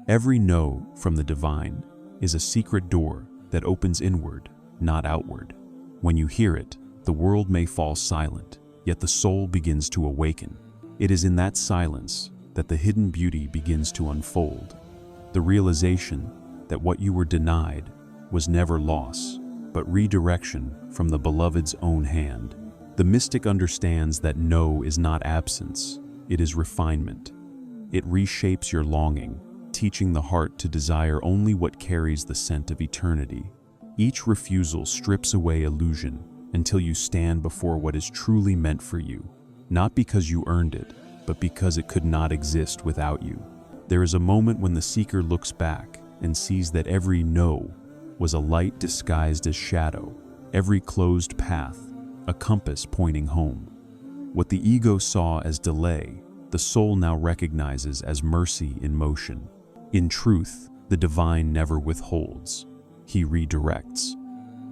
Every no from the divine is a secret door that opens inward, not outward. When you hear it, the world may fall silent, yet the soul begins to awaken. It is in that silence that the hidden beauty begins to unfold. The realization that what you were denied was never loss, but redirection from the beloved's own hand. The mystic understands that no is not absence, it is refinement. It reshapes your longing, teaching the heart to desire only what carries the scent of eternity. Each refusal strips away illusion until you stand before what is truly meant for you, not because you earned it, but because it could not exist without you. There is a moment when the seeker looks back and sees that every no was a light disguised as shadow, every closed path a compass pointing home. What the ego saw as delay, the soul now recognizes as mercy in motion. In truth, the divine never withholds, he redirects.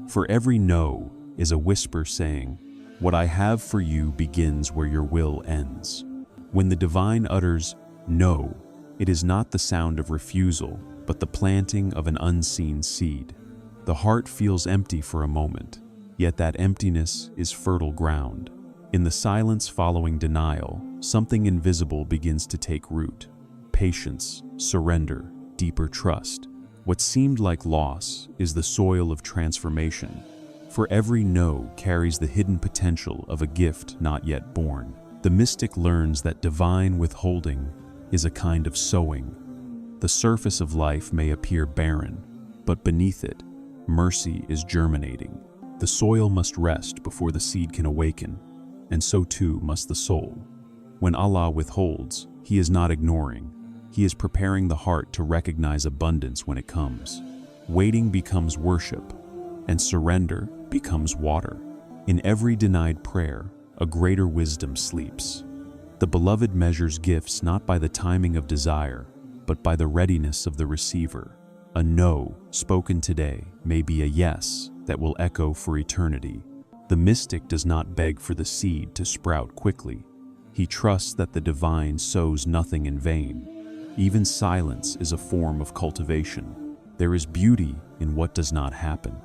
For every no is a whisper saying, "What I have for you begins where your will ends." When the divine utters no, it is not the sound of refusal, but the planting of an unseen seed. The heart feels empty for a moment, yet that emptiness is fertile ground. In the silence following denial, something invisible begins to take root. Patience, surrender, deeper trust. What seemed like loss is the soil of transformation. For every no carries the hidden potential of a gift not yet born. The mystic learns that divine withholding is a kind of sowing. The surface of life may appear barren, but beneath it, mercy is germinating. The soil must rest before the seed can awaken, and so too must the soul. When Allah withholds, He is not ignoring. He is preparing the heart to recognize abundance when it comes. Waiting becomes worship, and surrender becomes water. In every denied prayer, a greater wisdom sleeps. The beloved measures gifts not by the timing of desire, but by the readiness of the receiver. A no spoken today may be a yes that will echo for eternity. The mystic does not beg for the seed to sprout quickly. He trusts that the divine sows nothing in vain. Even silence is a form of cultivation. There is beauty in what does not happen.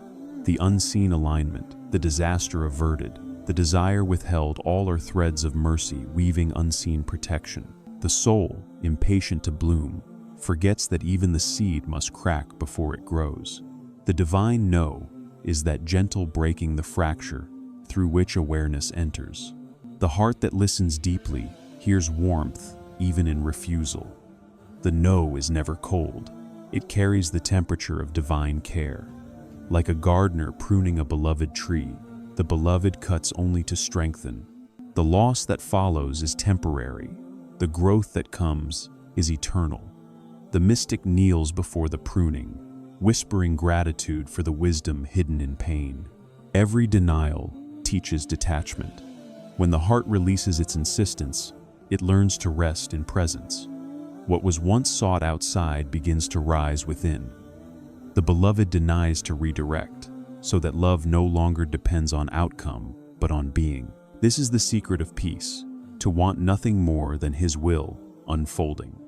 The unseen alignment, the disaster averted, the desire withheld, all are threads of mercy weaving unseen protection. The soul, impatient to bloom, forgets that even the seed must crack before it grows. The divine no is that gentle breaking the fracture through which awareness enters. The heart that listens deeply hears warmth even in refusal. The no is never cold. It carries the temperature of divine care. Like a gardener pruning a beloved tree, the beloved cuts only to strengthen. The loss that follows is temporary. The growth that comes is eternal. The mystic kneels before the pruning, whispering gratitude for the wisdom hidden in pain. Every denial teaches detachment. When the heart releases its insistence, it learns to rest in presence. What was once sought outside begins to rise within. The beloved denies to redirect, so that love no longer depends on outcome, but on being. This is the secret of peace, to want nothing more than His will unfolding.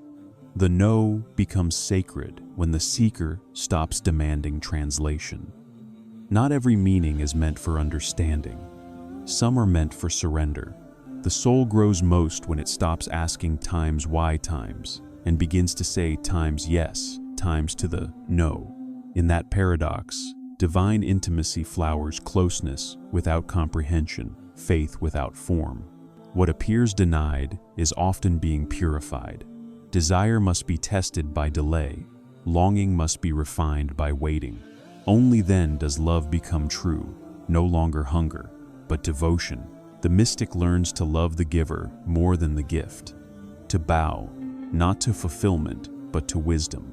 The no becomes sacred when the seeker stops demanding translation. Not every meaning is meant for understanding. Some are meant for surrender. The soul grows most when it stops asking times why times and begins to say times yes, times to the no. In that paradox, divine intimacy flowers closeness without comprehension, faith without form. What appears denied is often being purified. Desire must be tested by delay. Longing must be refined by waiting. Only then does love become true, no longer hunger, but devotion. The mystic learns to love the giver more than the gift, to bow, not to fulfillment, but to wisdom.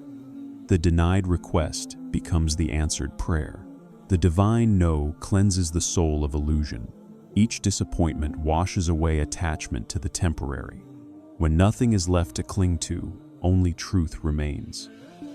The denied request becomes the answered prayer. The divine no cleanses the soul of illusion. Each disappointment washes away attachment to the temporary. When nothing is left to cling to, only truth remains.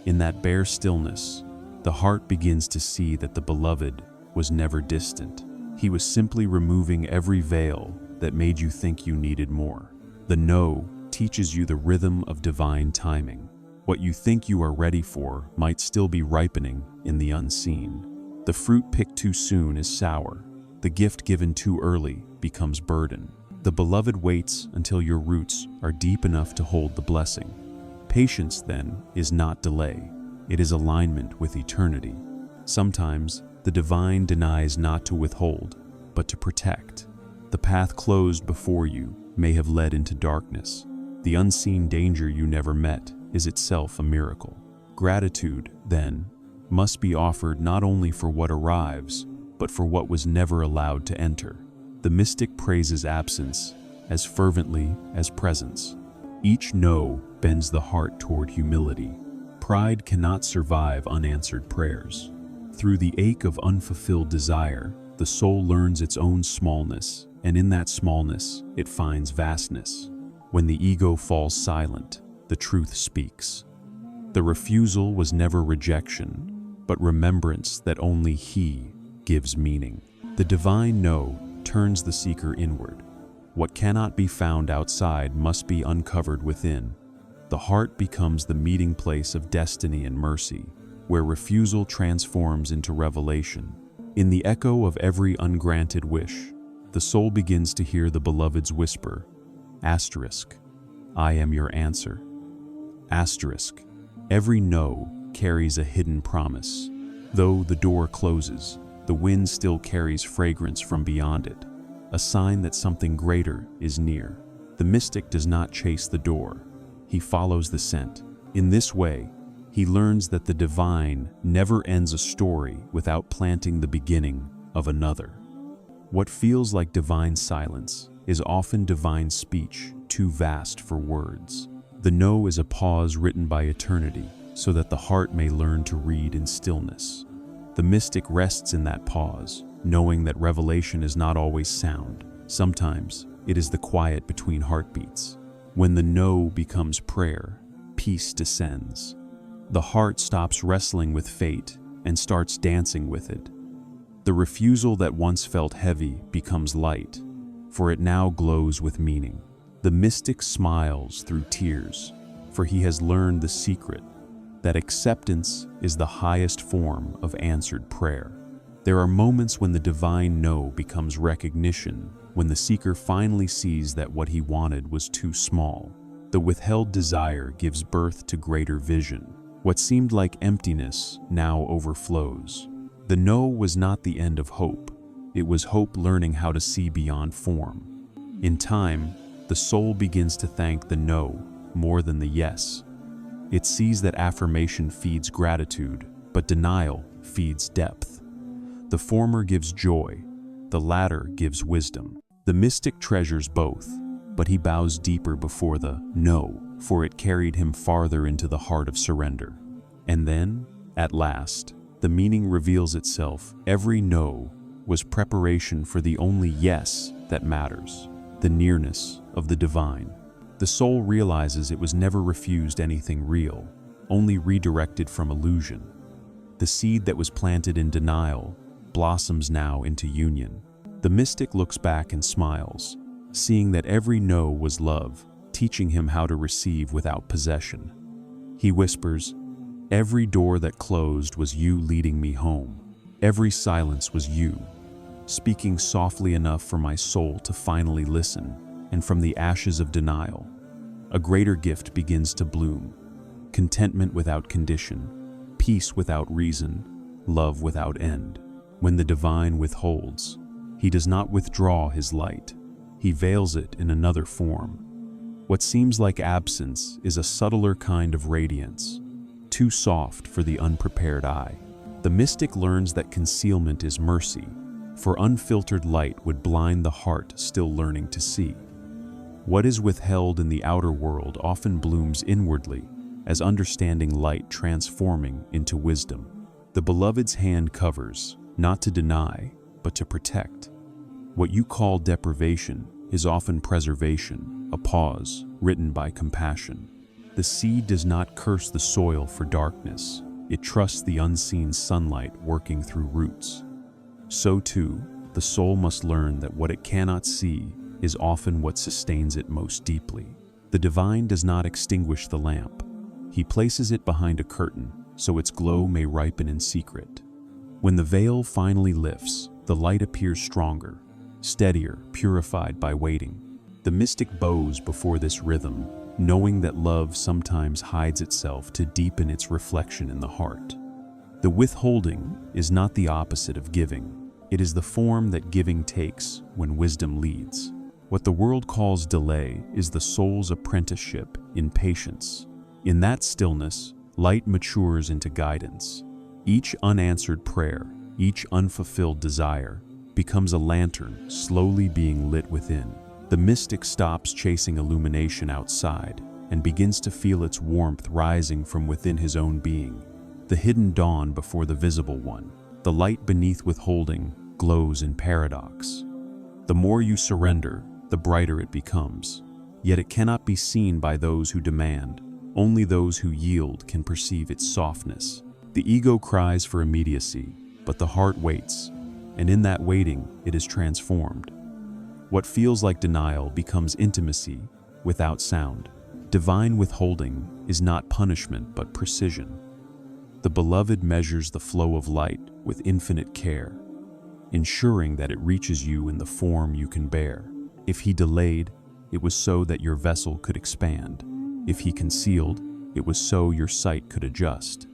In that bare stillness, the heart begins to see that the beloved was never distant. He was simply removing every veil that made you think you needed more. The no teaches you the rhythm of divine timing. What you think you are ready for might still be ripening in the unseen. The fruit picked too soon is sour. The gift given too early becomes burden. The beloved waits until your roots are deep enough to hold the blessing. Patience, then, is not delay. It is alignment with eternity. Sometimes, the divine denies not to withhold, but to protect. The path closed before you may have led into darkness. The unseen danger you never met is itself a miracle. Gratitude, then, must be offered not only for what arrives, but for what was never allowed to enter. The mystic praises absence as fervently as presence. Each no bends the heart toward humility. Pride cannot survive unanswered prayers. Through the ache of unfulfilled desire, the soul learns its own smallness, and in that smallness, it finds vastness. When the ego falls silent, the truth speaks. The refusal was never rejection, but remembrance that only He gives meaning. The divine no turns the seeker inward. What cannot be found outside must be uncovered within. The heart becomes the meeting place of destiny and mercy, where refusal transforms into revelation. In the echo of every ungranted wish, the soul begins to hear the beloved's whisper, asterisk, I am your answer. Asterisk, every no carries a hidden promise. Though the door closes, the wind still carries fragrance from beyond it, a sign that something greater is near. The mystic does not chase the door. He follows the scent. In this way, he learns that the divine never ends a story without planting the beginning of another. What feels like divine silence is often divine speech, too vast for words. The no is a pause written by eternity, so that the heart may learn to read in stillness. The mystic rests in that pause, knowing that revelation is not always sound. Sometimes it is the quiet between heartbeats. When the no becomes prayer, peace descends. The heart stops wrestling with fate and starts dancing with it. The refusal that once felt heavy becomes light, for it now glows with meaning. The mystic smiles through tears, for he has learned the secret that acceptance is the highest form of answered prayer. There are moments when the divine no becomes recognition, when the seeker finally sees that what he wanted was too small. The withheld desire gives birth to greater vision. What seemed like emptiness now overflows. The no was not the end of hope. It was hope learning how to see beyond form. In time, the soul begins to thank the no more than the yes. It sees that affirmation feeds gratitude, but denial feeds depth. The former gives joy, the latter gives wisdom. The mystic treasures both, but he bows deeper before the no, for it carried him farther into the heart of surrender. And then, at last, the meaning reveals itself. Every no was preparation for the only yes that matters, the nearness of the divine. The soul realizes it was never refused anything real, only redirected from illusion. The seed that was planted in denial blossoms now into union. The mystic looks back and smiles, seeing that every no was love, teaching him how to receive without possession. He whispers, every door that closed was you leading me home. Every silence was you, speaking softly enough for my soul to finally listen, and from the ashes of denial, a greater gift begins to bloom. Contentment without condition, peace without reason, love without end. When the divine withholds, he does not withdraw his light. He veils it in another form. What seems like absence is a subtler kind of radiance, too soft for the unprepared eye. The mystic learns that concealment is mercy, for unfiltered light would blind the heart still learning to see. What is withheld in the outer world often blooms inwardly, as understanding light transforming into wisdom. The beloved's hand covers, not to deny, but to protect. What you call deprivation is often preservation, a pause written by compassion. The seed does not curse the soil for darkness. It trusts the unseen sunlight working through roots. So too, the soul must learn that what it cannot see is often what sustains it most deeply. The divine does not extinguish the lamp. He places it behind a curtain so its glow may ripen in secret. When the veil finally lifts, the light appears stronger, steadier, purified by waiting. The mystic bows before this rhythm, knowing that love sometimes hides itself to deepen its reflection in the heart. The withholding is not the opposite of giving. It is the form that giving takes when wisdom leads. What the world calls delay is the soul's apprenticeship in patience. In that stillness, light matures into guidance. Each unanswered prayer, each unfulfilled desire, becomes a lantern slowly being lit within. The mystic stops chasing illumination outside and begins to feel its warmth rising from within his own being. The hidden dawn before the visible one. The light beneath withholding glows in paradox. The more you surrender, the brighter it becomes. Yet it cannot be seen by those who demand. Only those who yield can perceive its softness. The ego cries for immediacy, but the heart waits, and in that waiting, it is transformed. What feels like denial becomes intimacy without sound. Divine withholding is not punishment but precision. The beloved measures the flow of light with infinite care, ensuring that it reaches you in the form you can bear. If he delayed, it was so that your vessel could expand. If he concealed, it was so your sight could adjust.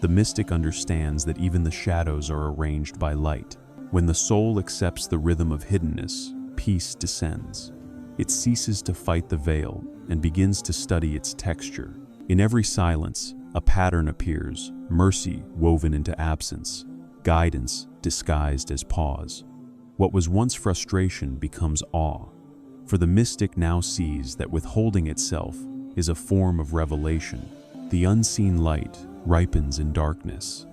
The mystic understands that even the shadows are arranged by light. When the soul accepts the rhythm of hiddenness, peace descends. It ceases to fight the veil and begins to study its texture. In every silence, a pattern appears, mercy woven into absence, guidance disguised as pause. What was once frustration becomes awe, for the mystic now sees that withholding itself is a form of revelation. The unseen light ripens in darkness.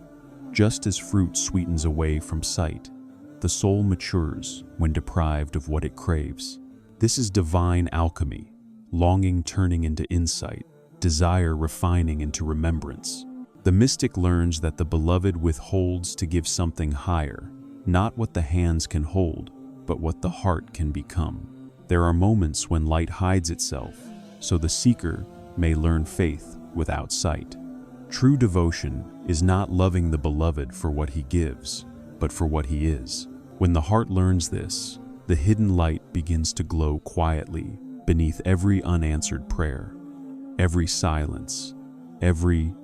Just as fruit sweetens away from sight, the soul matures when deprived of what it craves. This is divine alchemy, longing turning into insight, desire refining into remembrance. The mystic learns that the beloved withholds to give something higher, not what the hands can hold, but what the heart can become. There are moments when light hides itself, so the seeker may learn faith without sight. True devotion is not loving the beloved for what he gives, but for what he is. When the heart learns this, the hidden light begins to glow quietly beneath every unanswered prayer, every silence, every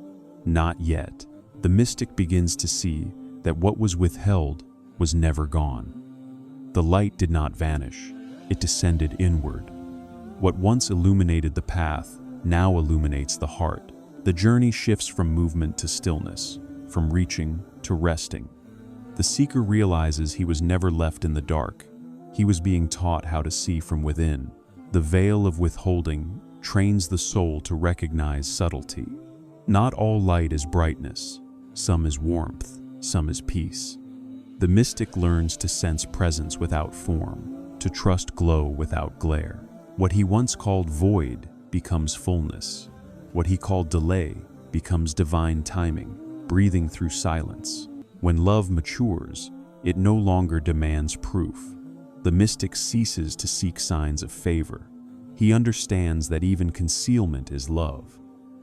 not yet. The mystic begins to see that what was withheld was never gone. The light did not vanish, it descended inward. What once illuminated the path now illuminates the heart. The journey shifts from movement to stillness, from reaching to resting. The seeker realizes he was never left in the dark. He was being taught how to see from within. The veil of withholding trains the soul to recognize subtlety. Not all light is brightness. Some is warmth, some is peace. The mystic learns to sense presence without form, to trust glow without glare. What he once called void becomes fullness. What he called delay becomes divine timing, breathing through silence. When love matures, it no longer demands proof. The mystic ceases to seek signs of favor. He understands that even concealment is love.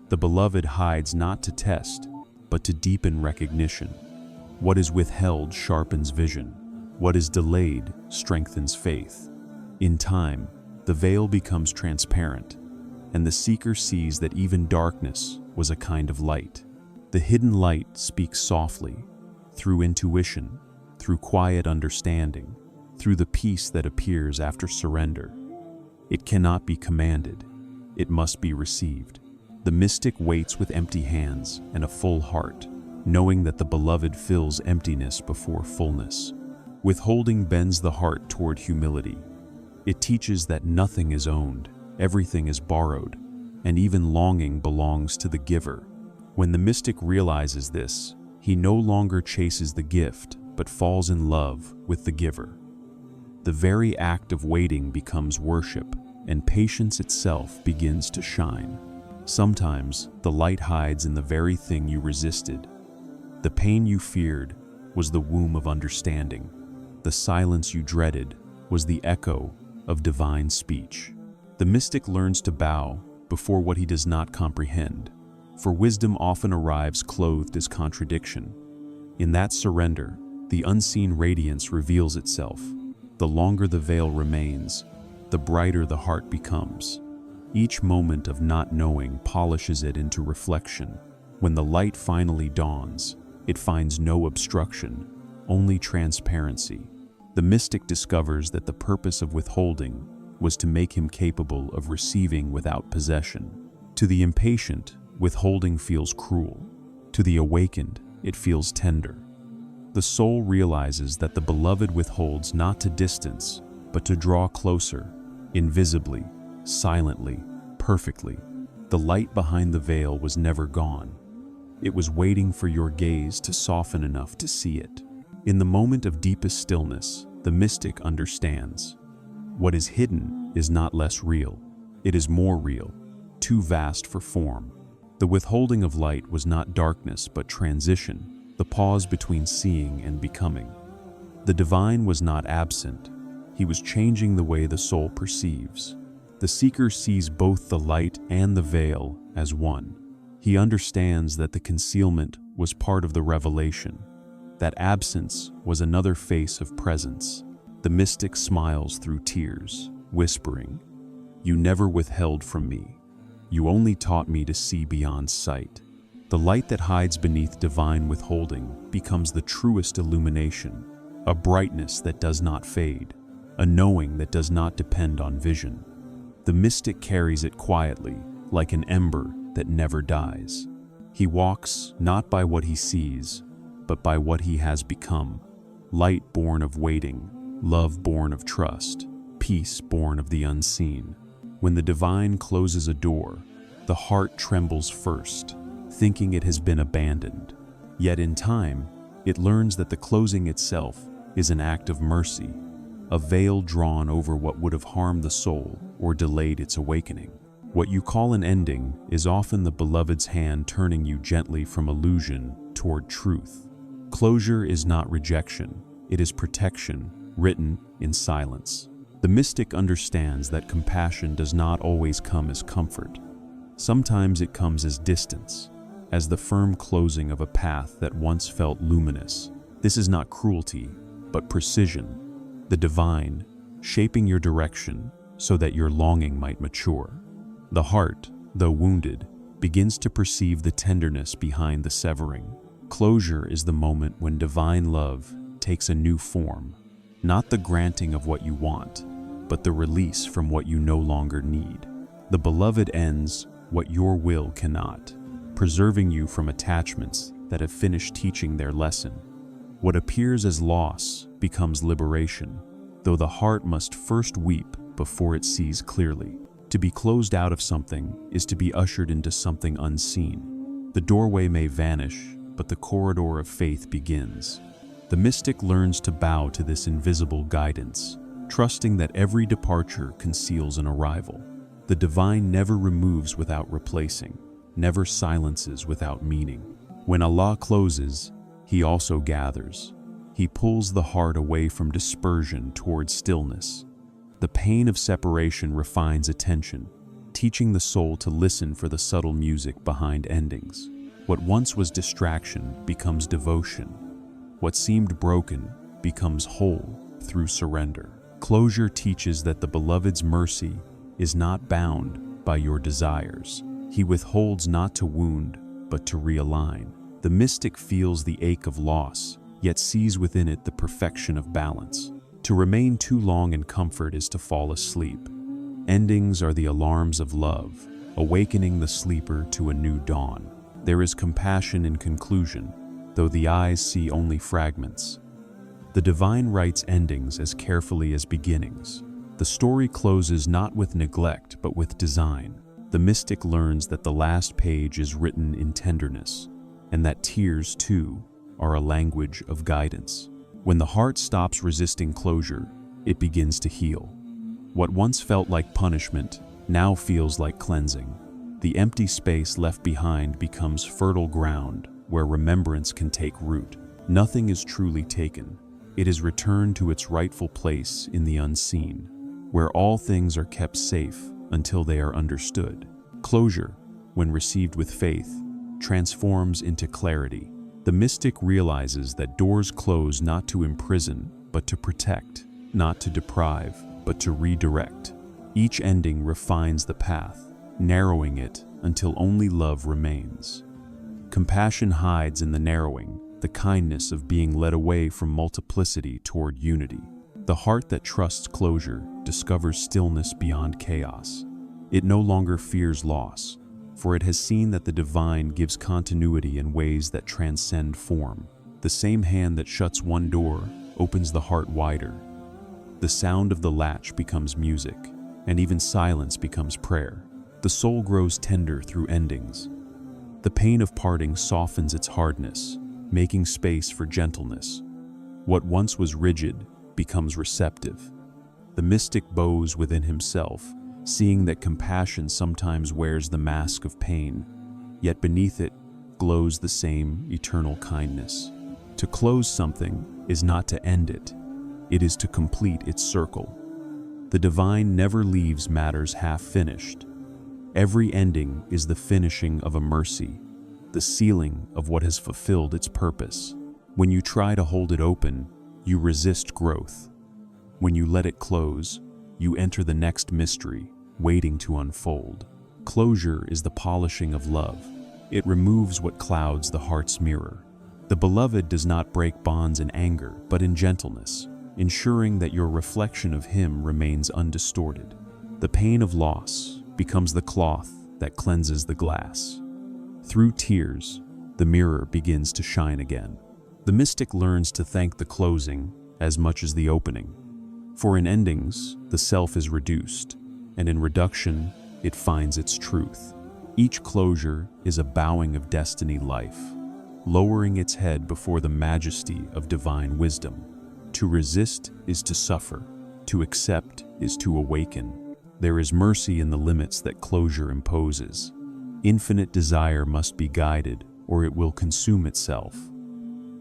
The beloved hides not to test, but to deepen recognition. What is withheld sharpens vision. What is delayed strengthens faith. In time, the veil becomes transparent, and the seeker sees that even darkness was a kind of light. The hidden light speaks softly, through intuition, through quiet understanding, through the peace that appears after surrender. It cannot be commanded, it must be received. The mystic waits with empty hands and a full heart, knowing that the beloved fills emptiness before fullness. Withholding bends the heart toward humility. It teaches that nothing is owned, everything is borrowed, and even longing belongs to the giver. When the mystic realizes this, he no longer chases the gift, but falls in love with the giver. The very act of waiting becomes worship, and patience itself begins to shine. Sometimes the light hides in the very thing you resisted. The pain you feared was the womb of understanding. The silence you dreaded was the echo of divine speech. The mystic learns to bow before what he does not comprehend, for wisdom often arrives clothed as contradiction. In that surrender, the unseen radiance reveals itself. The longer the veil remains, the brighter the heart becomes. Each moment of not knowing polishes it into reflection. When the light finally dawns, it finds no obstruction, only transparency. The mystic discovers that the purpose of withholding was to make him capable of receiving without possession. To the impatient, withholding feels cruel. To the awakened, it feels tender. The soul realizes that the beloved withholds not to distance, but to draw closer, invisibly, silently, perfectly. The light behind the veil was never gone. It was waiting for your gaze to soften enough to see it. In the moment of deepest stillness, the mystic understands. What is hidden is not less real. It is more real, too vast for form. The withholding of light was not darkness but transition, the pause between seeing and becoming. The divine was not absent. He was changing the way the soul perceives. The seeker sees both the light and the veil as one. He understands that the concealment was part of the revelation, that absence was another face of presence. The mystic smiles through tears, whispering, "You never withheld from me. You only taught me to see beyond sight." The light that hides beneath divine withholding becomes the truest illumination, a brightness that does not fade, a knowing that does not depend on vision. The mystic carries it quietly, like an ember that never dies. He walks not by what he sees, but by what he has become. Light born of waiting, love born of trust, peace born of the unseen. When the divine closes a door, the heart trembles first, thinking it has been abandoned. Yet in time, it learns that the closing itself is an act of mercy, a veil drawn over what would have harmed the soul or delayed its awakening. What you call an ending is often the beloved's hand turning you gently from illusion toward truth. Closure is not rejection, it is protection, written in silence. The mystic understands that compassion does not always come as comfort. Sometimes it comes as distance, as the firm closing of a path that once felt luminous. This is not cruelty, but precision, the divine, shaping your direction so that your longing might mature. The heart, though wounded, begins to perceive the tenderness behind the severing. Closure is the moment when divine love takes a new form, not the granting of what you want, but the release from what you no longer need. The beloved ends what your will cannot, preserving you from attachments that have finished teaching their lesson. What appears as loss becomes liberation, though the heart must first weep before it sees clearly. To be closed out of something is to be ushered into something unseen. The doorway may vanish, but the corridor of faith begins. The mystic learns to bow to this invisible guidance, trusting that every departure conceals an arrival. The divine never removes without replacing, never silences without meaning. When Allah closes, He also gathers. He pulls the heart away from dispersion toward stillness. The pain of separation refines attention, teaching the soul to listen for the subtle music behind endings. What once was distraction becomes devotion. What seemed broken becomes whole through surrender. Closure teaches that the beloved's mercy is not bound by your desires. He withholds not to wound, but to realign. The mystic feels the ache of loss, yet sees within it the perfection of balance. To remain too long in comfort is to fall asleep. Endings are the alarms of love, awakening the sleeper to a new dawn. There is compassion in conclusion, though the eyes see only fragments. The divine writes endings as carefully as beginnings. The story closes not with neglect, but with design. The mystic learns that the last page is written in tenderness, and that tears, too, are a language of guidance. When the heart stops resisting closure, it begins to heal. What once felt like punishment now feels like cleansing. The empty space left behind becomes fertile ground where remembrance can take root. Nothing is truly taken. It is returned to its rightful place in the unseen, where all things are kept safe until they are understood. Closure, when received with faith, transforms into clarity. The mystic realizes that doors close not to imprison, but to protect, not to deprive, but to redirect. Each ending refines the path, narrowing it until only love remains. Compassion hides in the narrowing, the kindness of being led away from multiplicity toward unity. The heart that trusts closure discovers stillness beyond chaos. It no longer fears loss, for it has seen that the divine gives continuity in ways that transcend form. The same hand that shuts one door opens the heart wider. The sound of the latch becomes music, and even silence becomes prayer. The soul grows tender through endings. The pain of parting softens its hardness, making space for gentleness. What once was rigid becomes receptive. The mystic bows within himself, seeing that compassion sometimes wears the mask of pain, yet beneath it glows the same eternal kindness. To close something is not to end it, it is to complete its circle. The divine never leaves matters half-finished. Every ending is the finishing of a mercy, the sealing of what has fulfilled its purpose. When you try to hold it open, you resist growth. When you let it close, you enter the next mystery, waiting to unfold. Closure is the polishing of love. It removes what clouds the heart's mirror. The beloved does not break bonds in anger, but in gentleness, ensuring that your reflection of him remains undistorted. The pain of loss becomes the cloth that cleanses the glass. Through tears, the mirror begins to shine again. The mystic learns to thank the closing as much as the opening. For in endings, the self is reduced, and in reduction, it finds its truth. Each closure is a bowing of destiny life, lowering its head before the majesty of divine wisdom. To resist is to suffer, to accept is to awaken. There is mercy in the limits that closure imposes. Infinite desire must be guided, or it will consume itself.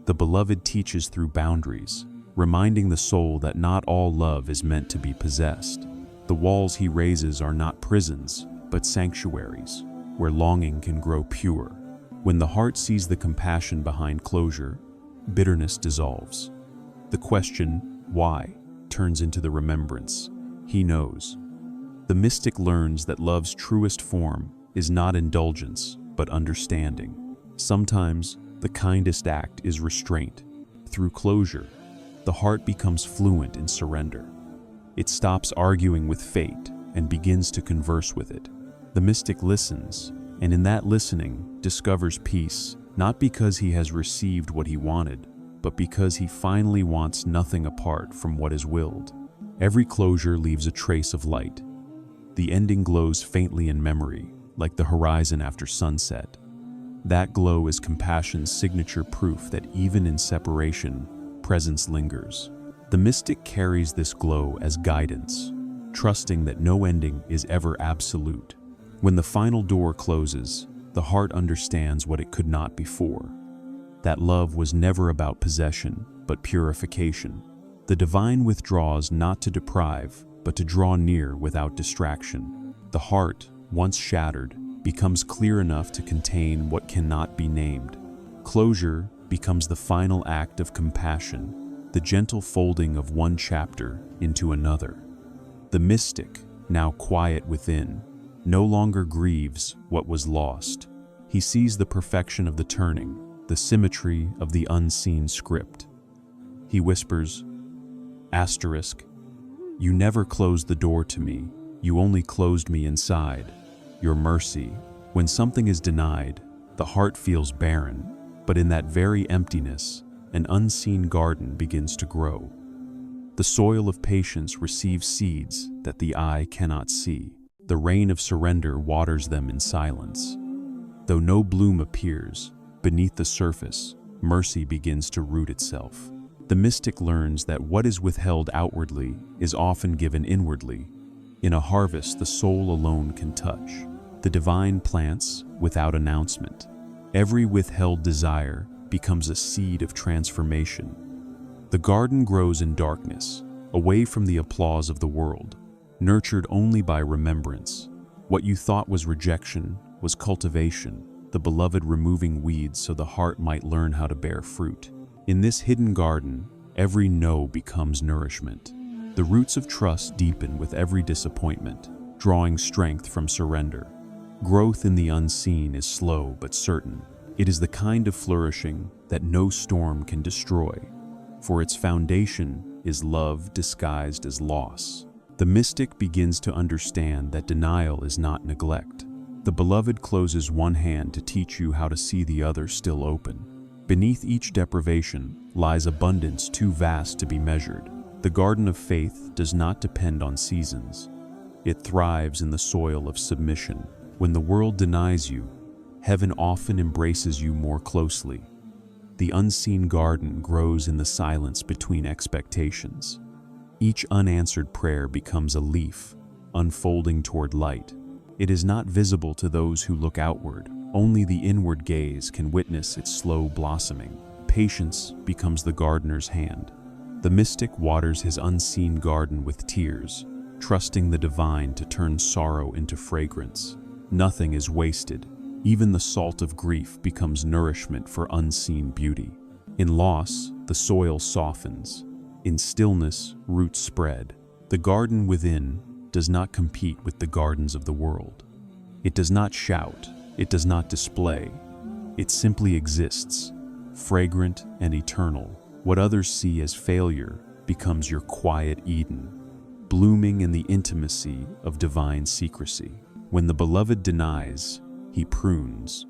The beloved teaches through boundaries, reminding the soul that not all love is meant to be possessed. The walls he raises are not prisons, but sanctuaries, where longing can grow pure. When the heart sees the compassion behind closure, bitterness dissolves. The question, why, turns into the remembrance. He knows. The mystic learns that love's truest form is not indulgence, but understanding. Sometimes, the kindest act is restraint. Through closure, the heart becomes fluent in surrender. It stops arguing with fate and begins to converse with it. The mystic listens, and in that listening discovers peace, not because he has received what he wanted, but because he finally wants nothing apart from what is willed. Every closure leaves a trace of light. The ending glows faintly in memory, like the horizon after sunset. That glow is compassion's signature proof that even in separation, presence lingers. The mystic carries this glow as guidance, trusting that no ending is ever absolute. When the final door closes, the heart understands what it could not before. That love was never about possession, but purification. The divine withdraws not to deprive, but to draw near without distraction. The heart, once shattered, becomes clear enough to contain what cannot be named. Closure becomes the final act of compassion, the gentle folding of one chapter into another. The mystic, now quiet within, no longer grieves what was lost. He sees the perfection of the turning, the symmetry of the unseen script. He whispers, "Asterisk, you never closed the door to me, you only closed me inside. Your mercy." When something is denied, the heart feels barren, but in that very emptiness, an unseen garden begins to grow. The soil of patience receives seeds that the eye cannot see. The rain of surrender waters them in silence. Though no bloom appears, beneath the surface, mercy begins to root itself. The mystic learns that what is withheld outwardly is often given inwardly. In a harvest the soul alone can touch. The divine plants without announcement. Every withheld desire becomes a seed of transformation. The garden grows in darkness, away from the applause of the world, nurtured only by remembrance. What you thought was rejection was cultivation, the beloved removing weeds so the heart might learn how to bear fruit. In this hidden garden, every no becomes nourishment. The roots of trust deepen with every disappointment, drawing strength from surrender. Growth in the unseen is slow but certain. It is the kind of flourishing that no storm can destroy, for its foundation is love disguised as loss. The mystic begins to understand that denial is not neglect. The beloved closes one hand to teach you how to see the other still open. Beneath each deprivation lies abundance too vast to be measured. The garden of faith does not depend on seasons. It thrives in the soil of submission. When the world denies you, heaven often embraces you more closely. The unseen garden grows in the silence between expectations. Each unanswered prayer becomes a leaf, unfolding toward light. It is not visible to those who look outward. Only the inward gaze can witness its slow blossoming. Patience becomes the gardener's hand. The mystic waters his unseen garden with tears, trusting the divine to turn sorrow into fragrance. Nothing is wasted. Even the salt of grief becomes nourishment for unseen beauty. In loss, the soil softens. In stillness, roots spread. The garden within does not compete with the gardens of the world. It does not shout. It does not display. It simply exists, fragrant and eternal. What others see as failure becomes your quiet Eden, blooming in the intimacy of divine secrecy. When the beloved denies, he prunes.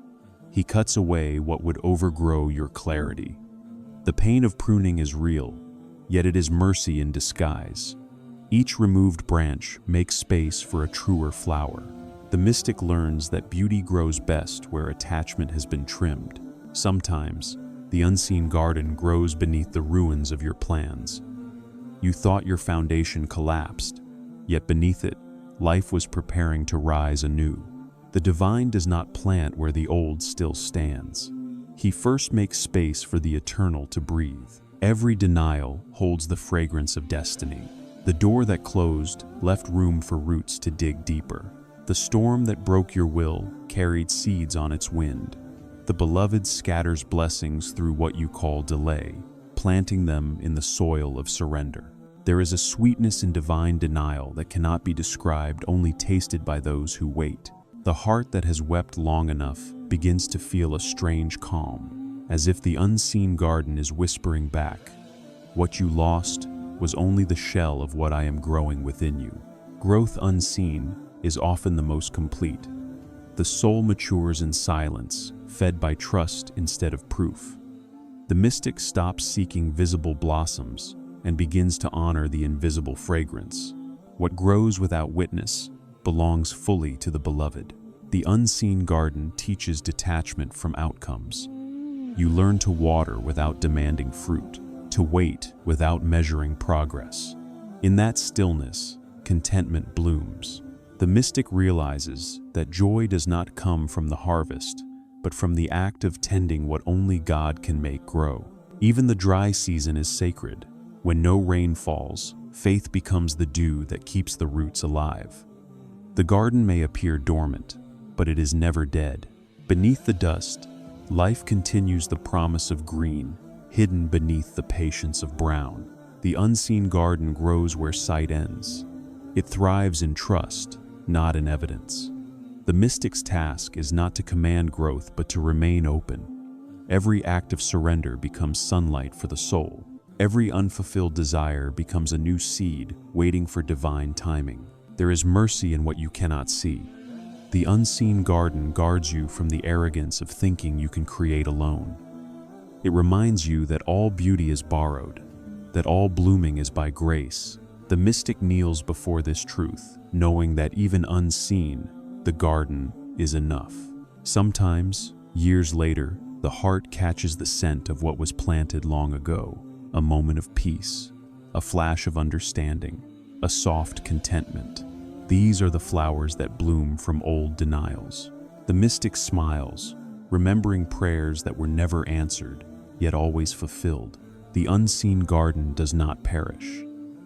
He cuts away what would overgrow your clarity. The pain of pruning is real, yet it is mercy in disguise. Each removed branch makes space for a truer flower. The mystic learns that beauty grows best where attachment has been trimmed. Sometimes, the unseen garden grows beneath the ruins of your plans. You thought your foundation collapsed, yet beneath it, life was preparing to rise anew. The divine does not plant where the old still stands. He first makes space for the eternal to breathe. Every denial holds the fragrance of destiny. The door that closed left room for roots to dig deeper. The storm that broke your will carried seeds on its wind. The beloved scatters blessings through what you call delay, planting them in the soil of surrender. There is a sweetness in divine denial that cannot be described, only tasted by those who wait. The heart that has wept long enough begins to feel a strange calm, as if the unseen garden is whispering back, "What you lost was only the shell of what I am growing within you." Growth unseen is often the most complete. The soul matures in silence, fed by trust instead of proof. The mystic stops seeking visible blossoms and begins to honor the invisible fragrance. What grows without witness belongs fully to the beloved. The unseen garden teaches detachment from outcomes. You learn to water without demanding fruit, to wait without measuring progress. In that stillness, contentment blooms. The mystic realizes that joy does not come from the harvest, but from the act of tending what only God can make grow. Even the dry season is sacred. When no rain falls, faith becomes the dew that keeps the roots alive. The garden may appear dormant, but it is never dead. Beneath the dust, life continues the promise of green, hidden beneath the patience of brown. The unseen garden grows where sight ends. It thrives in trust, not in evidence. The mystic's task is not to command growth, but to remain open. Every act of surrender becomes sunlight for the soul. Every unfulfilled desire becomes a new seed waiting for divine timing. There is mercy in what you cannot see. The unseen garden guards you from the arrogance of thinking you can create alone. It reminds you that all beauty is borrowed, that all blooming is by grace. The mystic kneels before this truth, knowing that even unseen, the garden is enough. Sometimes, years later, the heart catches the scent of what was planted long ago. A moment of peace, a flash of understanding, a soft contentment. These are the flowers that bloom from old denials. The mystic smiles, remembering prayers that were never answered, yet always fulfilled. The unseen garden does not perish.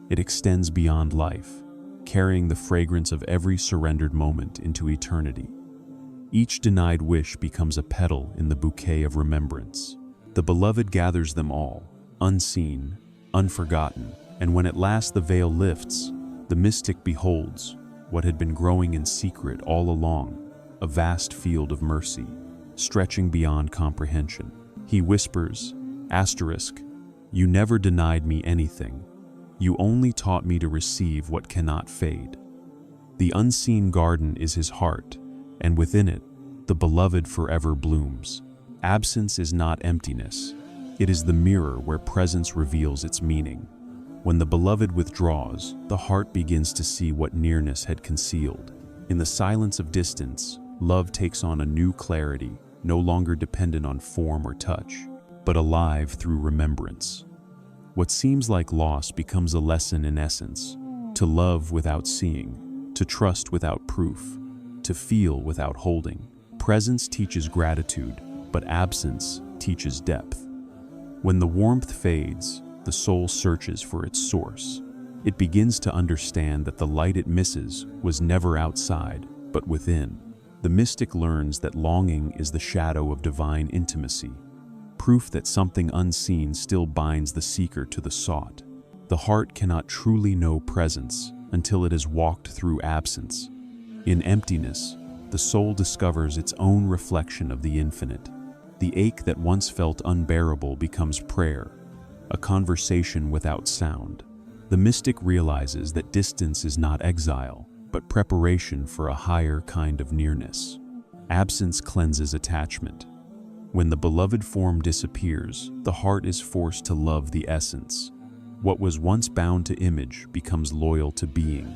It extends beyond life, carrying the fragrance of every surrendered moment into eternity. Each denied wish becomes a petal in the bouquet of remembrance. The beloved gathers them all, unseen, unforgotten, and when at last the veil lifts, the mystic beholds what had been growing in secret all along, a vast field of mercy, stretching beyond comprehension. He whispers, asterisk, "You never denied me anything. You only taught me to receive what cannot fade." The unseen garden is his heart, and within it, the beloved forever blooms. Absence is not emptiness. It is the mirror where presence reveals its meaning. When the beloved withdraws, the heart begins to see what nearness had concealed. In the silence of distance, love takes on a new clarity, no longer dependent on form or touch, but alive through remembrance. What seems like loss becomes a lesson in essence: to love without seeing, to trust without proof, to feel without holding. Presence teaches gratitude, but absence teaches depth. When the warmth fades, the soul searches for its source. It begins to understand that the light it misses was never outside, but within. The mystic learns that longing is the shadow of divine intimacy, proof that something unseen still binds the seeker to the sought. The heart cannot truly know presence until it has walked through absence. In emptiness, the soul discovers its own reflection of the infinite. The ache that once felt unbearable becomes prayer, a conversation without sound. The mystic realizes that distance is not exile, but preparation for a higher kind of nearness. Absence cleanses attachment. When the beloved form disappears, the heart is forced to love the essence. What was once bound to image becomes loyal to being.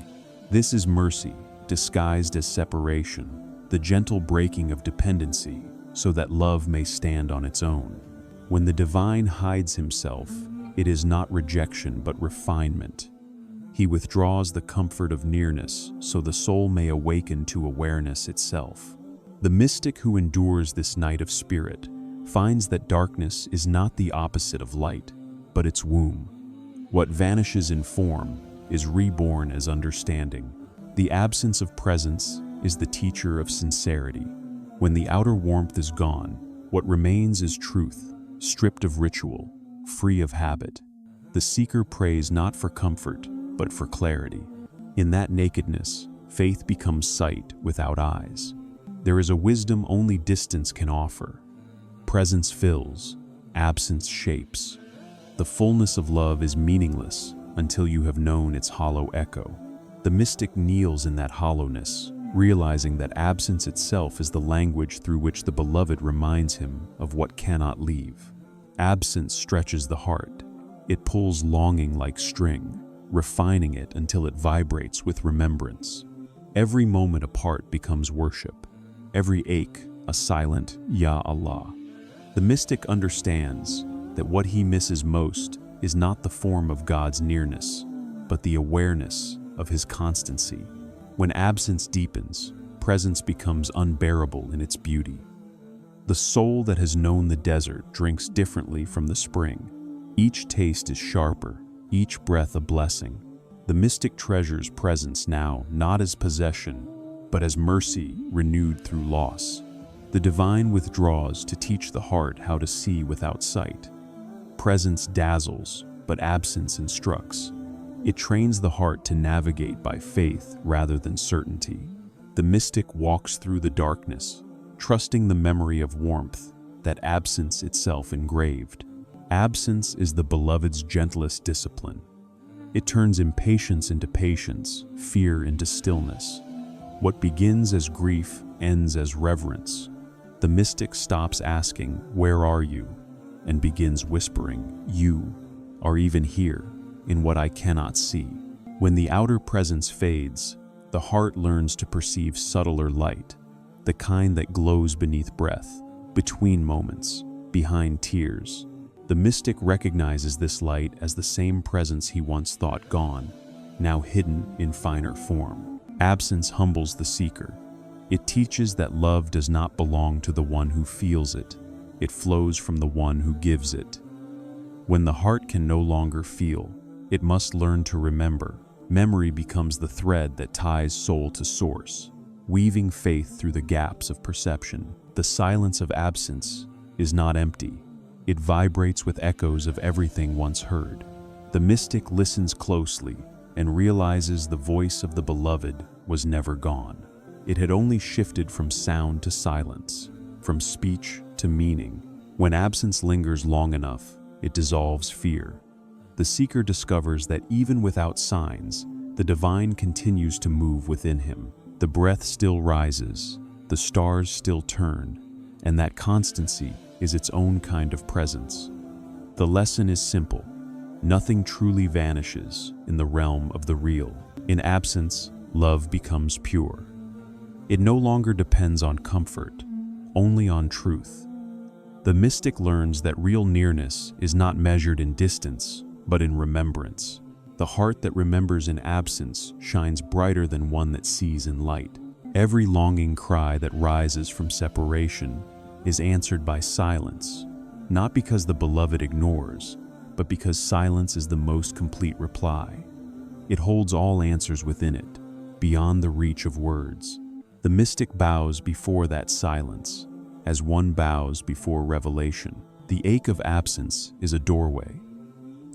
This is mercy, disguised as separation, the gentle breaking of dependency, so that love may stand on its own. When the divine hides himself, it is not rejection but refinement. He withdraws the comfort of nearness so the soul may awaken to awareness itself. The mystic who endures this night of spirit finds that darkness is not the opposite of light, but its womb. What vanishes in form is reborn as understanding. The absence of presence is the teacher of sincerity. When the outer warmth is gone, what remains is truth, stripped of ritual, free of habit. The seeker prays not for comfort, but for clarity. In that nakedness, faith becomes sight without eyes. There is a wisdom only distance can offer. Presence fills, absence shapes. The fullness of love is meaningless until you have known its hollow echo. The mystic kneels in that hollowness, realizing that absence itself is the language through which the beloved reminds him of what cannot leave. Absence stretches the heart. It pulls longing like string, refining it until it vibrates with remembrance. Every moment apart becomes worship. Every ache, a silent Ya Allah. The mystic understands that what he misses most is not the form of God's nearness, but the awareness of his constancy. When absence deepens, presence becomes unbearable in its beauty. The soul that has known the desert drinks differently from the spring. Each taste is sharper, each breath a blessing. The mystic treasures presence now not as possession, but as mercy renewed through loss. The divine withdraws to teach the heart how to see without sight. Presence dazzles, but absence instructs. It trains the heart to navigate by faith rather than certainty. The mystic walks through the darkness, trusting the memory of warmth that absence itself engraved. Absence is the beloved's gentlest discipline. It turns impatience into patience, fear into stillness. What begins as grief ends as reverence. The mystic stops asking, "Where are you?" and begins whispering, "You are even here, in what I cannot see." When the outer presence fades, the heart learns to perceive subtler light, the kind that glows beneath breath, between moments, behind tears. The mystic recognizes this light as the same presence he once thought gone, now hidden in finer form. Absence humbles the seeker. It teaches that love does not belong to the one who feels it. It flows from the one who gives it. When the heart can no longer feel, it must learn to remember, Memory becomes the thread that ties soul to source, weaving faith through the gaps of perception. The silence of absence is not empty. It vibrates with echoes of everything once heard. The mystic listens closely and realizes the voice of the beloved was never gone. It had only shifted from sound to silence, from speech to meaning. When absence lingers long enough, it dissolves fear. The seeker discovers that even without signs, the divine continues to move within him. The breath still rises, the stars still turn, and that constancy is its own kind of presence. The lesson is simple. Nothing truly vanishes in the realm of the real. In absence, love becomes pure. It no longer depends on comfort, only on truth. The mystic learns that real nearness is not measured in distance, but in remembrance. The heart that remembers in absence shines brighter than one that sees in light. Every longing cry that rises from separation is answered by silence, not because the beloved ignores, but because silence is the most complete reply. It holds all answers within it, beyond the reach of words. The mystic bows before that silence, as one bows before revelation. The ache of absence is a doorway.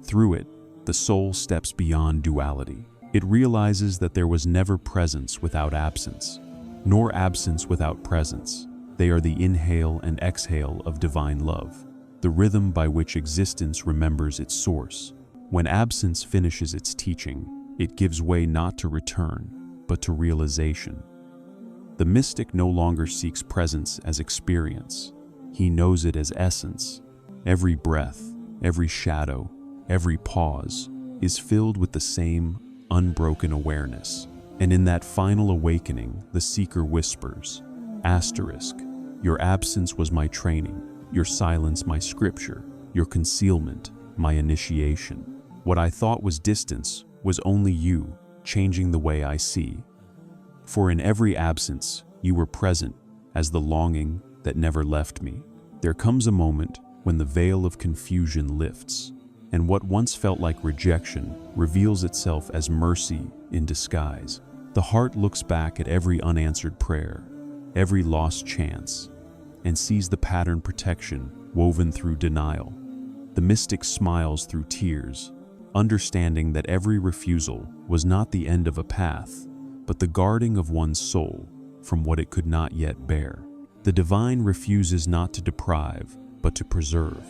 Through it, the soul steps beyond duality. It realizes that there was never presence without absence, nor absence without presence. They are the inhale and exhale of divine love, the rhythm by which existence remembers its source. When absence finishes its teaching, it gives way not to return, but to realization. The mystic no longer seeks presence as experience. He knows it as essence. Every breath, every shadow, every pause is filled with the same unbroken awareness. And in that final awakening, the seeker whispers, "Asterisk, your absence was my training, your silence my scripture, your concealment my initiation. What I thought was distance was only you, changing the way I see. For in every absence, you were present as the longing that never left me." There comes a moment when the veil of confusion lifts, and what once felt like rejection reveals itself as mercy in disguise. The heart looks back at every unanswered prayer, every lost chance, and sees the pattern protection woven through denial. The mystic smiles through tears, understanding that every refusal was not the end of a path, but the guarding of one's soul from what it could not yet bear. The divine refuses not to deprive, but to preserve.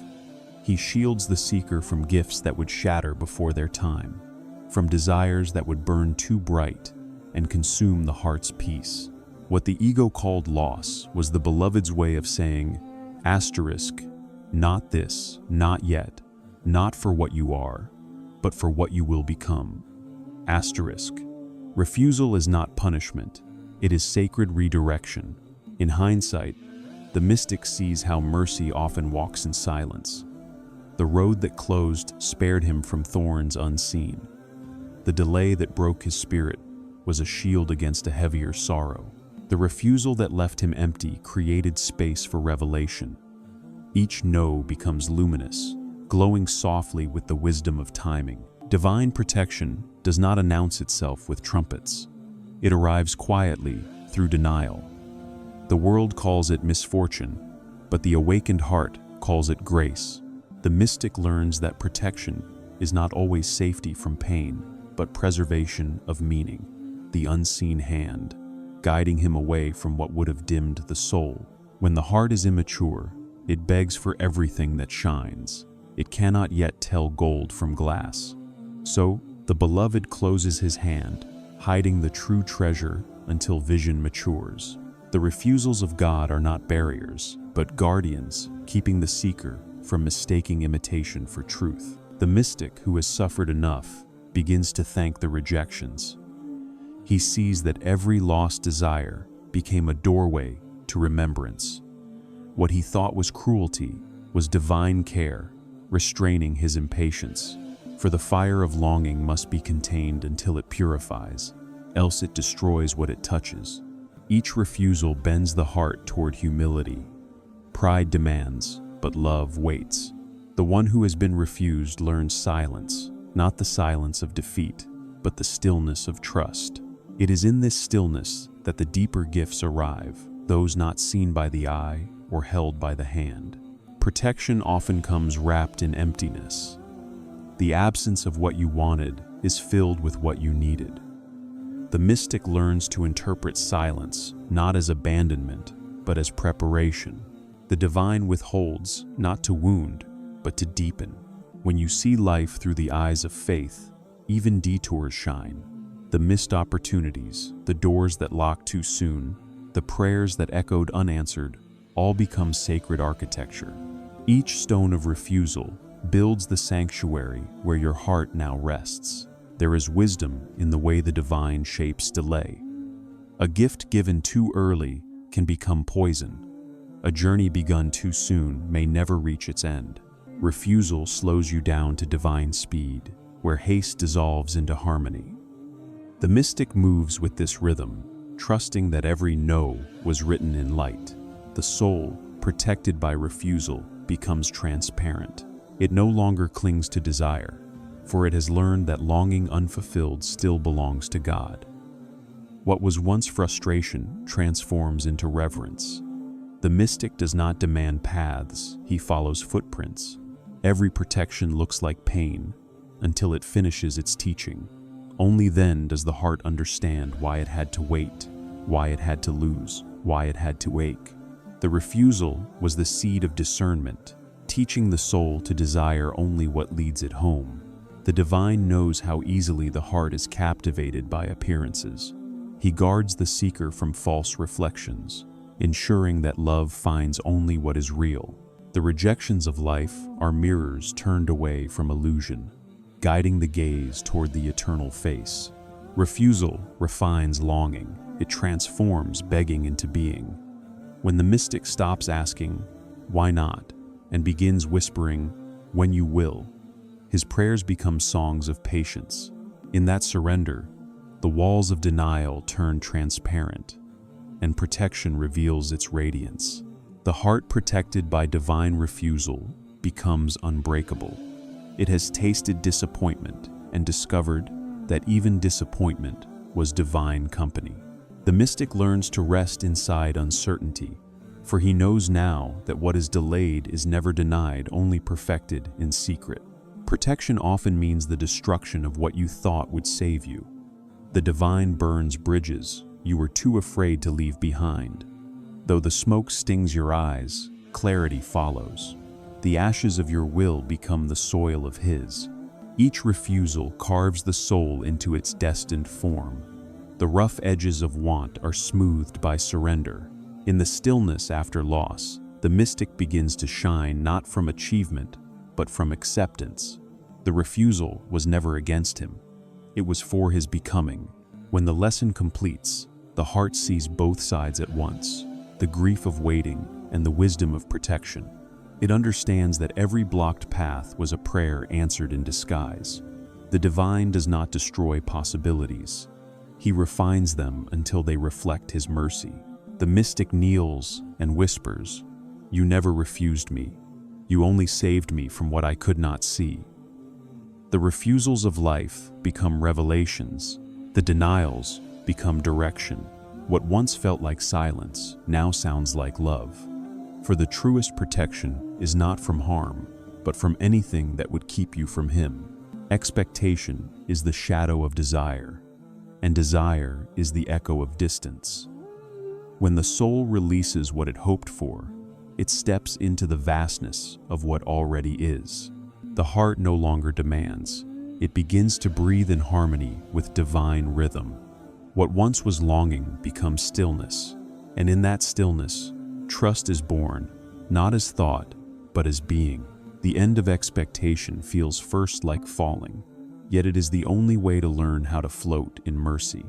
He shields the seeker from gifts that would shatter before their time, from desires that would burn too bright and consume the heart's peace. What the ego called loss was the beloved's way of saying, "Asterisk, not this, not yet, not for what you are, but for what you will become." Asterisk. Refusal is not punishment, it is sacred redirection. In hindsight, the mystic sees how mercy often walks in silence. The road that closed spared him from thorns unseen. The delay that broke his spirit was a shield against a heavier sorrow. The refusal that left him empty created space for revelation. Each no becomes luminous, glowing softly with the wisdom of timing. Divine protection does not announce itself with trumpets. It arrives quietly through denial. The world calls it misfortune, but the awakened heart calls it grace. The mystic learns that protection is not always safety from pain, but preservation of meaning, the unseen hand, guiding him away from what would have dimmed the soul. When the heart is immature, it begs for everything that shines. It cannot yet tell gold from glass. So, the beloved closes his hand, hiding the true treasure until vision matures. The refusals of God are not barriers, but guardians, keeping the seeker from mistaking imitation for truth. The mystic who has suffered enough begins to thank the rejections. He sees that every lost desire became a doorway to remembrance. What he thought was cruelty was divine care, restraining his impatience. For the fire of longing must be contained until it purifies, else it destroys what it touches. Each refusal bends the heart toward humility. Pride demands, but love waits. The one who has been refused learns silence, not the silence of defeat, but the stillness of trust. It is in this stillness that the deeper gifts arrive, those not seen by the eye or held by the hand. Protection often comes wrapped in emptiness. The absence of what you wanted is filled with what you needed. The mystic learns to interpret silence not as abandonment, but as preparation. The divine withholds not to wound, but to deepen. When you see life through the eyes of faith, even detours shine. The missed opportunities, the doors that locked too soon, the prayers that echoed unanswered, all become sacred architecture. Each stone of refusal builds the sanctuary where your heart now rests. There is wisdom in the way the divine shapes delay. A gift given too early can become poison. A journey begun too soon may never reach its end. Refusal slows you down to divine speed, where haste dissolves into harmony. The mystic moves with this rhythm, trusting that every no was written in light. The soul, protected by refusal, becomes transparent. It no longer clings to desire, for it has learned that longing unfulfilled still belongs to God. What was once frustration transforms into reverence. The mystic does not demand paths, he follows footprints. Every protection looks like pain until it finishes its teaching. Only then does the heart understand why it had to wait, why it had to lose, why it had to ache. The refusal was the seed of discernment, teaching the soul to desire only what leads it home. The divine knows how easily the heart is captivated by appearances. He guards the seeker from false reflections, ensuring that love finds only what is real. The rejections of life are mirrors turned away from illusion, guiding the gaze toward the eternal face. Refusal refines longing. It transforms begging into being. When the mystic stops asking, "Why not?" and begins whispering, "When you will," his prayers become songs of patience. In that surrender, the walls of denial turn transparent, and protection reveals its radiance. The heart protected by divine refusal becomes unbreakable. It has tasted disappointment and discovered that even disappointment was divine company. The mystic learns to rest inside uncertainty, for he knows now that what is delayed is never denied, only perfected in secret. Protection often means the destruction of what you thought would save you. The divine burns bridges you were too afraid to leave behind. Though the smoke stings your eyes, clarity follows. The ashes of your will become the soil of his. Each refusal carves the soul into its destined form. The rough edges of want are smoothed by surrender. In the stillness after loss, the mystic begins to shine not from achievement, but from acceptance. The refusal was never against him. It was for his becoming. When the lesson completes, the heart sees both sides at once, the grief of waiting and the wisdom of protection. It understands that every blocked path was a prayer answered in disguise. The divine does not destroy possibilities. He refines them until they reflect his mercy. The mystic kneels and whispers, "You never refused me. You only saved me from what I could not see." The refusals of life become revelations. The denials become direction. What once felt like silence now sounds like love. For the truest protection is not from harm, but from anything that would keep you from him. Expectation is the shadow of desire, and desire is the echo of distance. When the soul releases what it hoped for, it steps into the vastness of what already is. The heart no longer demands. It begins to breathe in harmony with divine rhythm. What once was longing becomes stillness, and in that stillness, trust is born, not as thought, but as being. The end of expectation feels first like falling, yet it is the only way to learn how to float in mercy.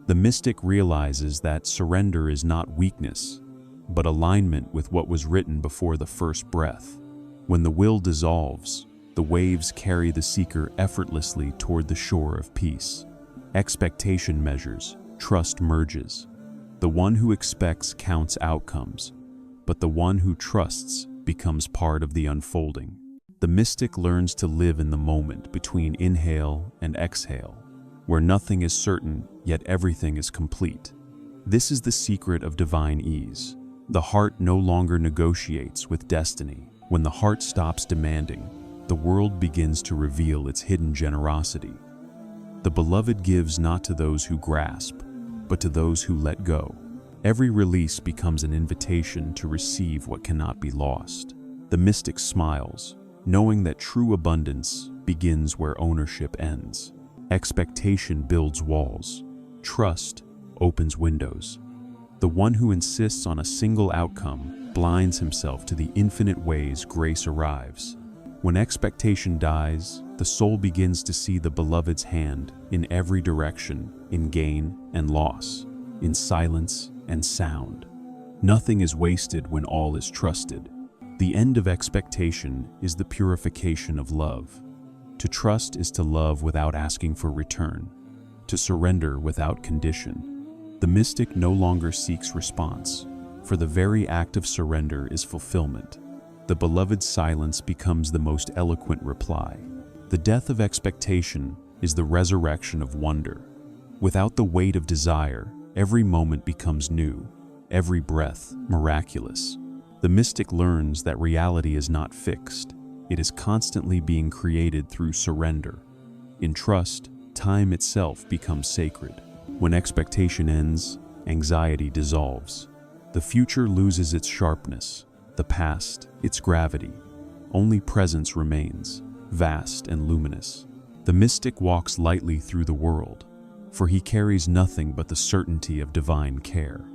The mystic realizes that surrender is not weakness, but alignment with what was written before the first breath. When the will dissolves, the waves carry the seeker effortlessly toward the shore of peace. Expectation measures, trust merges. The one who expects counts outcomes, but the one who trusts becomes part of the unfolding. The mystic learns to live in the moment between inhale and exhale. where nothing is certain, yet everything is complete. This is the secret of divine ease. The heart no longer negotiates with destiny. When the heart stops demanding, the world begins to reveal its hidden generosity. The beloved gives not to those who grasp, but to those who let go. Every release becomes an invitation to receive what cannot be lost. The mystic smiles, knowing that true abundance begins where ownership ends. Expectation builds walls. Trust opens windows. The one who insists on a single outcome blinds himself to the infinite ways grace arrives. When expectation dies, the soul begins to see the beloved's hand in every direction, in gain and loss, in silence and sound. Nothing is wasted when all is trusted. The end of expectation is the purification of love. To trust is to love without asking for return, to surrender without condition. The mystic no longer seeks response, for the very act of surrender is fulfillment. The beloved's silence becomes the most eloquent reply. The death of expectation is the resurrection of wonder. Without the weight of desire, every moment becomes new, every breath miraculous. The mystic learns that reality is not fixed. It is constantly being created through surrender. In trust, time itself becomes sacred. When expectation ends, anxiety dissolves. The future loses its sharpness, the past its gravity. Only presence remains, vast and luminous. The mystic walks lightly through the world, for he carries nothing but the certainty of divine care.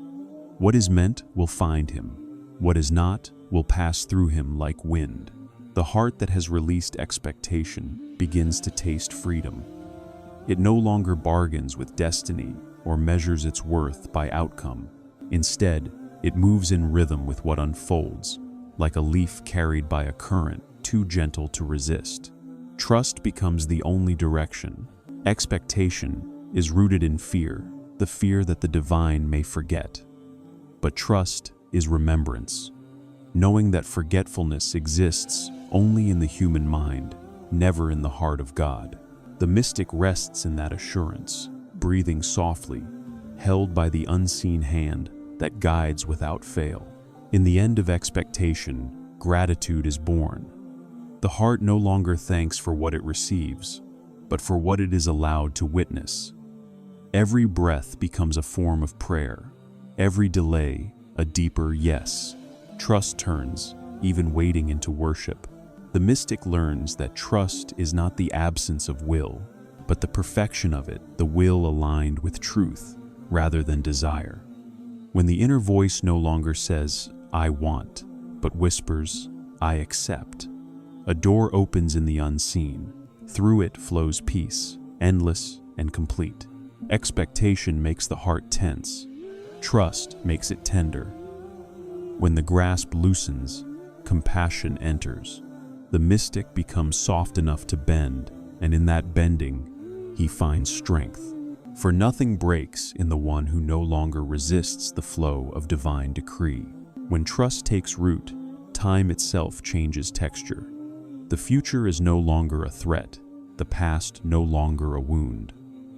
What is meant will find him. What is not will pass through him like wind. The heart that has released expectation begins to taste freedom. It no longer bargains with destiny or measures its worth by outcome. Instead, it moves in rhythm with what unfolds, like a leaf carried by a current too gentle to resist. Trust becomes the only direction. Expectation is rooted in fear, the fear that the divine may forget. But trust is remembrance, knowing that forgetfulness exists only in the human mind, never in the heart of God. The mystic rests in that assurance, breathing softly, held by the unseen hand that guides without fail. In the end of expectation, gratitude is born. The heart no longer thanks for what it receives, but for what it is allowed to witness. Every breath becomes a form of prayer, every delay a deeper yes. Trust turns, even waiting, into worship. The mystic learns that trust is not the absence of will, but the perfection of it, the will aligned with truth rather than desire. When the inner voice no longer says, "I want," but whispers, "I accept," a door opens in the unseen. Through it flows peace, endless and complete. Expectation makes the heart tense. Trust makes it tender. When the grasp loosens, compassion enters. The mystic becomes soft enough to bend, and in that bending, he finds strength. For nothing breaks in the one who no longer resists the flow of divine decree. When trust takes root, time itself changes texture. The future is no longer a threat, the past no longer a wound.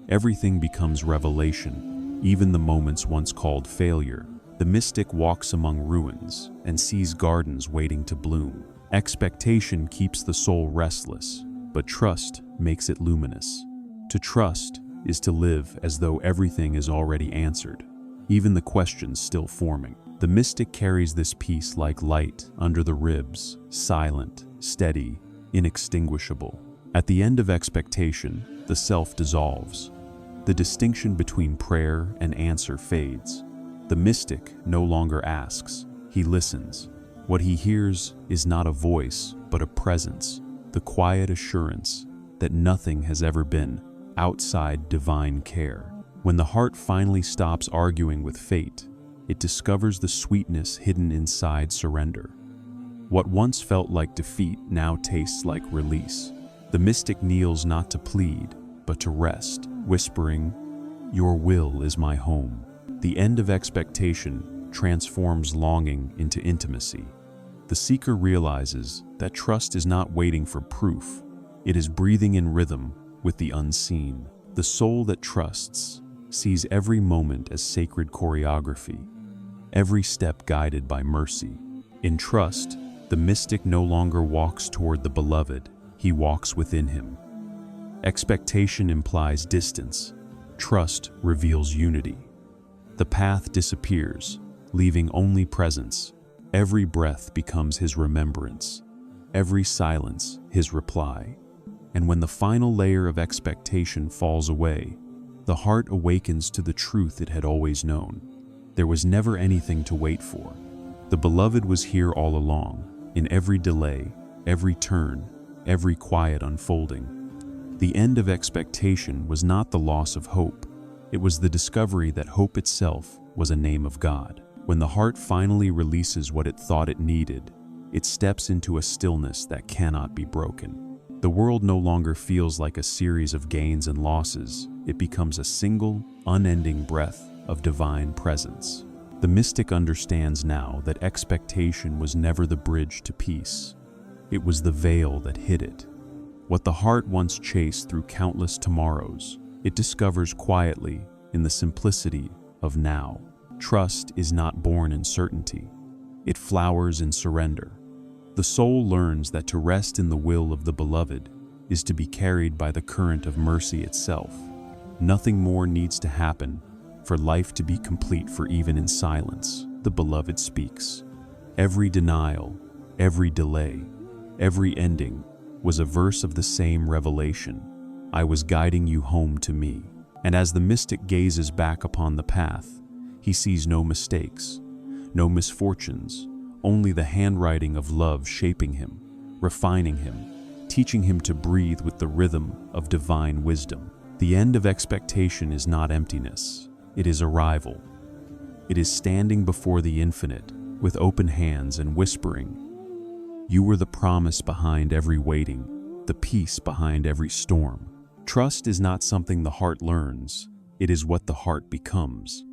Everything becomes revelation, even the moments once called failure. The mystic walks among ruins and sees gardens waiting to bloom. Expectation keeps the soul restless, but trust makes it luminous. To trust is to live as though everything is already answered, even the questions still forming. The mystic carries this peace like light under the ribs, silent, steady, inextinguishable. At the end of expectation, the self dissolves. The distinction between prayer and answer fades. The mystic no longer asks, he listens. What he hears is not a voice, but a presence, the quiet assurance that nothing has ever been outside divine care. When the heart finally stops arguing with fate, it discovers the sweetness hidden inside surrender. What once felt like defeat now tastes like release. The mystic kneels not to plead, but to rest, whispering, "Your will is my home." The end of expectation transforms longing into intimacy. The seeker realizes that trust is not waiting for proof, it is breathing in rhythm with the unseen. The soul that trusts sees every moment as sacred choreography, every step guided by mercy. In trust, the mystic no longer walks toward the beloved, he walks within him. Expectation implies distance. Trust reveals unity. The path disappears, leaving only presence. Every breath becomes his remembrance, every silence his reply. And when the final layer of expectation falls away, the heart awakens to the truth it had always known. There was never anything to wait for. The beloved was here all along, in every delay, every turn, every quiet unfolding. The end of expectation was not the loss of hope. It was the discovery that hope itself was a name of God. When the heart finally releases what it thought it needed, it steps into a stillness that cannot be broken. The world no longer feels like a series of gains and losses. It becomes a single, unending breath of divine presence. The mystic understands now that expectation was never the bridge to peace. It was the veil that hid it. What the heart once chased through countless tomorrows, it discovers quietly in the simplicity of now. Trust is not born in certainty. It flowers in surrender. The soul learns that to rest in the will of the beloved is to be carried by the current of mercy itself. Nothing more needs to happen for life to be complete, for even in silence, the beloved speaks. Every denial, every delay, every ending was a verse of the same revelation. I was guiding you home to me. And as the mystic gazes back upon the path, he sees no mistakes, no misfortunes, only the handwriting of love shaping him, refining him, teaching him to breathe with the rhythm of divine wisdom. The end of expectation is not emptiness, it is arrival. It is standing before the infinite with open hands and whispering, "You were the promise behind every waiting, the peace behind every storm." Trust is not something the heart learns, it is what the heart becomes.